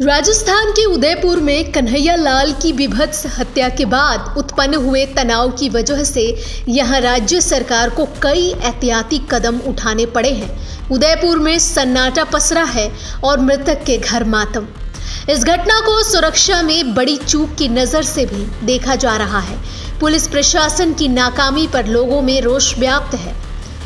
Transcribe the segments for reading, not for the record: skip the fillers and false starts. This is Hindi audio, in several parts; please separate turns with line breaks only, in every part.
राजस्थान के उदयपुर में कन्हैया लाल की बीभत्स हत्या के बाद उत्पन्न हुए तनाव की वजह से यहां राज्य सरकार को कई एहतियाती कदम उठाने पड़े हैं। उदयपुर में सन्नाटा पसरा है और मृतक के घर मातम। इस घटना को सुरक्षा में बड़ी चूक की नज़र से भी देखा जा रहा है। पुलिस प्रशासन की नाकामी पर लोगों में रोष व्याप्त है।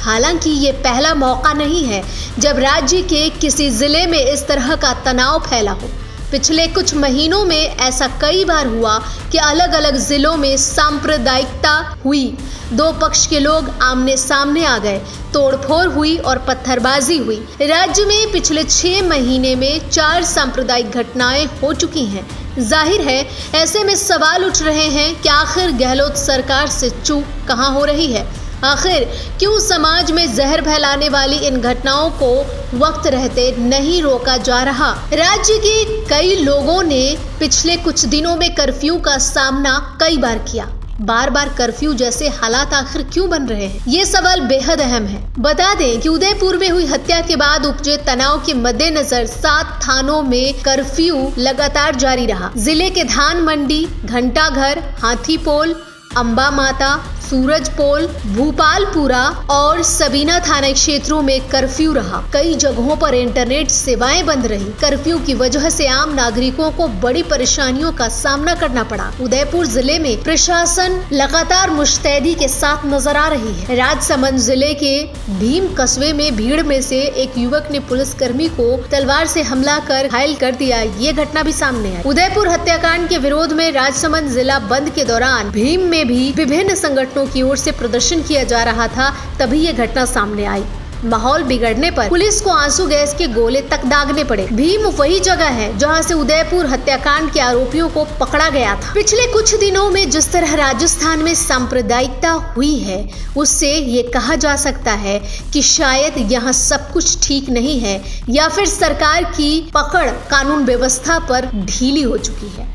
हालांकि ये पहला मौका नहीं है जब राज्य के किसी जिले में इस तरह का तनाव फैला हो। पिछले कुछ महीनों में ऐसा कई बार हुआ कि अलग अलग जिलों में सांप्रदायिकता हुई, दो पक्ष के लोग आमने सामने आ गए, तोड़फोड़ हुई और पत्थरबाजी हुई। राज्य में पिछले 6 महीने में 4 सांप्रदायिक घटनाएं हो चुकी हैं। जाहिर है ऐसे में सवाल उठ रहे हैं कि आखिर गहलोत सरकार से चूक कहां हो रही है। आखिर क्यों समाज में जहर फैलाने वाली इन घटनाओं को वक्त रहते नहीं रोका जा रहा। राज्य के कई लोगों ने पिछले कुछ दिनों में कर्फ्यू का सामना कई बार किया। बार बार कर्फ्यू जैसे हालात आखिर क्यों बन रहे हैं, ये सवाल बेहद अहम है। बता दें कि उदयपुर में हुई हत्या के बाद उपजे तनाव के मद्देनजर 7 थानों में कर्फ्यू लगातार जारी रहा। जिले के धान मंडी, घंटाघर, हाथीपोल, अंबा माता, सूरजपोल, भूपालपुरा और सबीना थाना क्षेत्रों में कर्फ्यू रहा। कई जगहों पर इंटरनेट सेवाएं बंद रही। कर्फ्यू की वजह से आम नागरिकों को बड़ी परेशानियों का सामना करना पड़ा। उदयपुर जिले में प्रशासन लगातार मुस्तैदी के साथ नजर आ रही है। राजसमंद जिले के भीम कस्बे में भीड़ में से एक युवक ने पुलिसकर्मी को तलवार से हमला कर घायल कर दिया। ये घटना भी सामने आई। उदयपुर हत्याकांड के विरोध में राजसमंद जिला बंद के दौरान भीम में भी विभिन्न संगठनों की ओर से प्रदर्शन किया जा रहा था, तभी ये घटना सामने आई। माहौल बिगड़ने पर पुलिस को आंसू गैस के गोले तक दागने पड़े। भीम वही जगह है जहां से उदयपुर हत्याकांड के आरोपियों को पकड़ा गया था। पिछले कुछ दिनों में जिस तरह राजस्थान में सांप्रदायिकता हुई है, उससे ये कहा जा सकता है कि शायद यहाँ सब कुछ ठीक नहीं है या फिर सरकार की पकड़ कानून व्यवस्था पर ढीली हो चुकी है।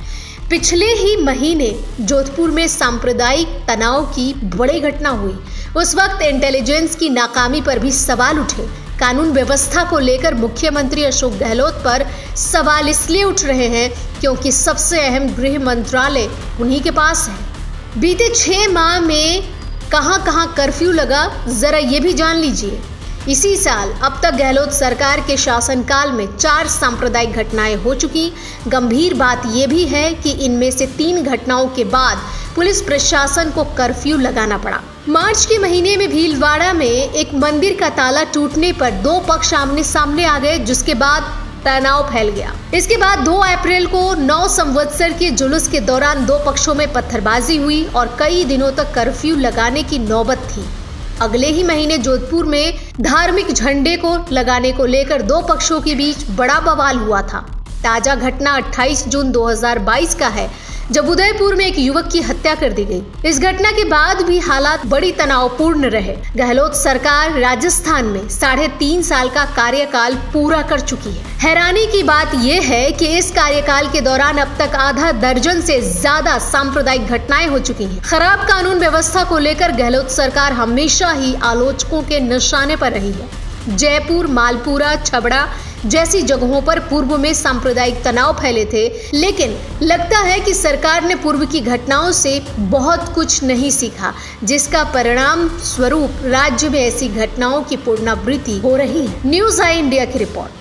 पिछले ही महीने जोधपुर में सांप्रदायिक तनाव की बड़ी घटना हुई। उस वक्त इंटेलिजेंस की नाकामी पर भी सवाल उठे। कानून व्यवस्था को लेकर मुख्यमंत्री अशोक गहलोत पर सवाल इसलिए उठ रहे हैं क्योंकि सबसे अहम गृह मंत्रालय उन्हीं के पास है। बीते 6 माह में कहां कर्फ्यू लगा, जरा ये भी जान लीजिए। इसी साल अब तक गहलोत सरकार के शासनकाल में 4 सांप्रदायिक घटनाएं हो चुकी। गंभीर बात यह भी है कि इनमें से 3 घटनाओं के बाद पुलिस प्रशासन को कर्फ्यू लगाना पड़ा। मार्च के महीने में भीलवाड़ा में एक मंदिर का ताला टूटने पर 2 पक्ष आमने सामने आ गए, जिसके बाद तनाव फैल गया। इसके बाद 2 अप्रैल को 9 संवत्सर के जुलूस के दौरान 2 पक्षों में पत्थरबाजी हुई और कई दिनों तक कर्फ्यू लगाने की नौबत थी। अगले ही महीने जोधपुर में धार्मिक झंडे को लगाने को लेकर 2 पक्षों के बीच बड़ा बवाल हुआ था। ताजा घटना 28 जून 2022 का है, जब उदयपुर में एक युवक की हत्या कर दी गई। इस घटना के बाद भी हालात बड़ी तनावपूर्ण रहे। गहलोत सरकार राजस्थान में 3.5 साल का कार्यकाल पूरा कर चुकी है। हैरानी की बात यह है कि इस कार्यकाल के दौरान अब तक आधा दर्जन से ज्यादा सांप्रदायिक घटनाएं हो चुकी हैं। खराब कानून व्यवस्था को लेकर गहलोत सरकार हमेशा ही आलोचकों के निशाने पर रही है। जयपुर, मालपुरा, छबड़ा जैसी जगहों पर पूर्व में सांप्रदायिक तनाव फैले थे, लेकिन लगता है कि सरकार ने पूर्व की घटनाओं से बहुत कुछ नहीं सीखा, जिसका परिणाम स्वरूप राज्य में ऐसी घटनाओं की पुनरावृत्ति हो रही है। न्यूज़ आई इंडिया की रिपोर्ट।